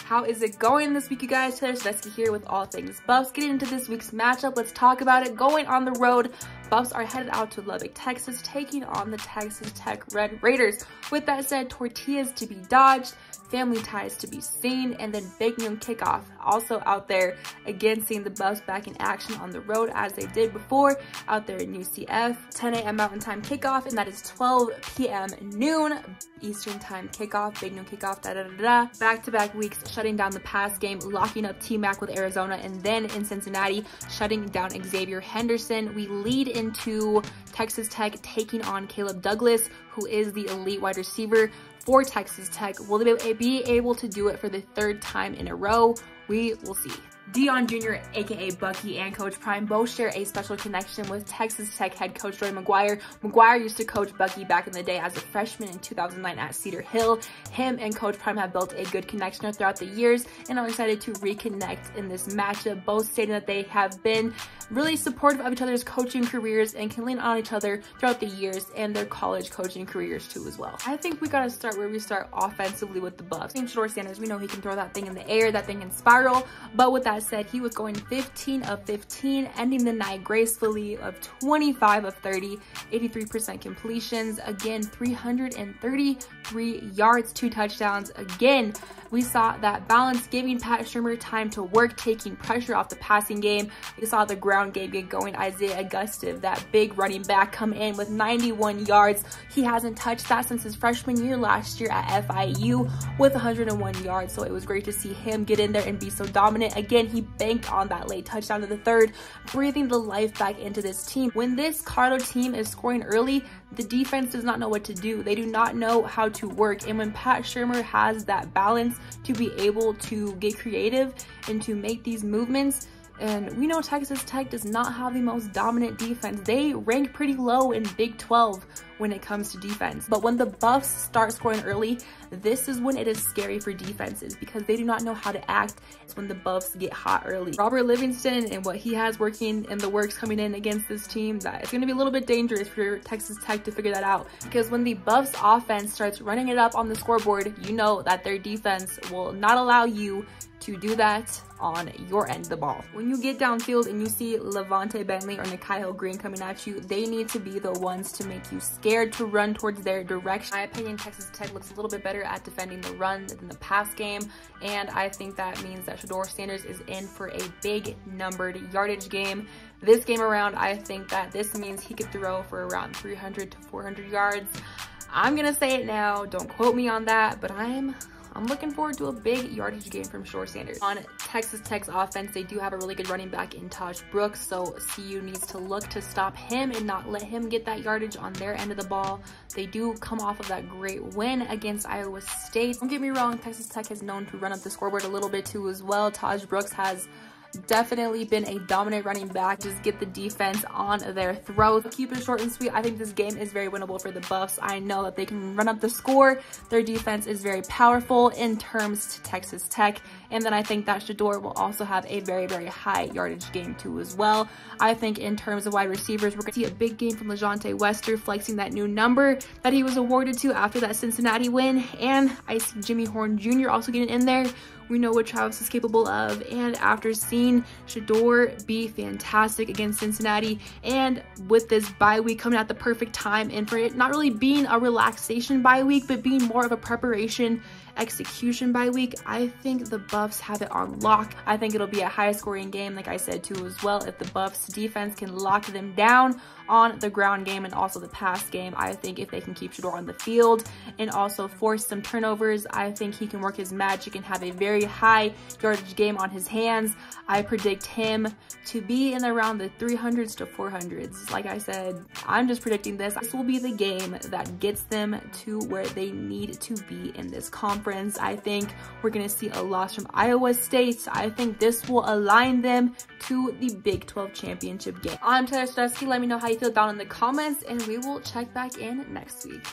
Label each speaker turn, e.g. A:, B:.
A: How is it going this week, you guys? Taylorjsadusky here with all things Buffs. Getting into this week's matchup, let's talk about it. Going on the road, Buffs are headed out to Lubbock, Texas, taking on the Texas Tech Red Raiders. With that said, tortillas to be dodged, family ties to be seen, and then big noon kickoff. Also out there, again, seeing the Buffs back in action on the road as they did before, out there in UCF. 10 a.m. Mountain Time kickoff, and that is 12 p.m. noon Eastern Time kickoff, big noon kickoff, da-da-da-da. Back-to-back weeks, shutting down the pass game, locking up T-Mac with Arizona, and then in Cincinnati, shutting down Xavier Henderson. We lead into Texas Tech taking on Caleb Douglas, who is the elite wide receiver for Texas Tech. Will they be able to do it for the third time in a row? We will see. Dion Jr., aka Bucky, and Coach Prime both share a special connection with Texas Tech head coach Jordan McGuire. McGuire used to coach Bucky back in the day as a freshman in 2009 at Cedar Hill. Him and Coach Prime have built a good connection throughout the years and are excited to reconnect in this matchup, both stating that they have been really supportive of each other's coaching careers and can lean on each other throughout the years and their college coaching careers too as well. I think we gotta start where we start offensively with the Buffs. Shedeur Sanders, we know he can throw that thing in the air, that thing can spiral, but with that said, he was going 15 of 15, ending the night gracefully of 25 of 30, 83% completions, again 333 yards, 2 touchdowns. Again, we saw that balance, giving Pat Shurmur time to work, taking pressure off the passing game. We saw the ground game get going. Isaiah Augustive, that big running back, come in with 91 yards. He hasn't touched that since his freshman year last year at FIU with 101 yards. So it was great to see him get in there and be so dominant. Again, he banked on that late touchdown to the third, breathing the life back into this team. When this Carlo team is scoring early, the defense does not know what to do. They do not know how to work. And when Pat Shurmur has that balance to be able to get creative and to make these movements, and we know Texas Tech does not have the most dominant defense. They rank pretty low in Big 12 when it comes to defense. But when the Buffs start scoring early, this is when it is scary for defenses because they do not know how to act. It's when the Buffs get hot early. Robert Livingston and what he has working in the works coming in against this team, that it's going to be a little bit dangerous for Texas Tech to figure that out, because when the Buffs offense starts running it up on the scoreboard, you know that their defense will not allow you to do that on your end of the ball. When you get downfield and you see Levante Bentley or Nikhil Green coming at you, they need to be the ones to make you scared to run towards their direction. In my opinion, Texas Tech looks a little bit better at defending the run than the pass game, and I think that means that Shedeur Sanders is in for a big numbered yardage game. This game around, I think that this means he could throw for around 300 to 400 yards. I'm gonna say it now, don't quote me on that, but I'm looking forward to a big yardage game from Shedeur Sanders. On Texas Tech's offense, they do have a really good running back in Taj Brooks, so CU needs to look to stop him and not let him get that yardage on their end of the ball. They do come off of that great win against Iowa State. Don't get me wrong, Texas Tech is known to run up the scoreboard a little bit too as well. Taj Brooks has definitely been a dominant running back. Just get the defense on their throat. Keep it short and sweet. I think this game is very winnable for the Buffs. I know that they can run up the score. Their defense is very powerful in terms to Texas Tech. And then I think that Shedeur will also have a very, very high yardage game too as well. I think in terms of wide receivers, we're going to see a big game from LeJontay Wester, flexing that new number that he was awarded to after that Cincinnati win. And I see Jimmy Horn Jr. also getting in there. We know what Travis is capable of, and after seeing Shedeur be fantastic against Cincinnati, and with this bye week coming at the perfect time, and for it not really being a relaxation bye week, but being more of a preparation execution bye week, I think the Buffs have it on lock. I think it'll be a high scoring game, like I said too as well. If the Buffs defense can lock them down on the ground game and also the pass game, I think if they can keep Shedeur on the field and also force some turnovers, I think he can work his magic and have a very high yardage game on his hands. I predict him to be in around the 300s to 400s. Like I said, I'm just predicting this. This will be the game that gets them to where they need to be in this conference. I think we're going to see a loss from Iowa State. I think this will align them to the Big 12 championship game. I'm Taylorjsadusky. Let me know how you feel down in the comments, and we will check back in next week.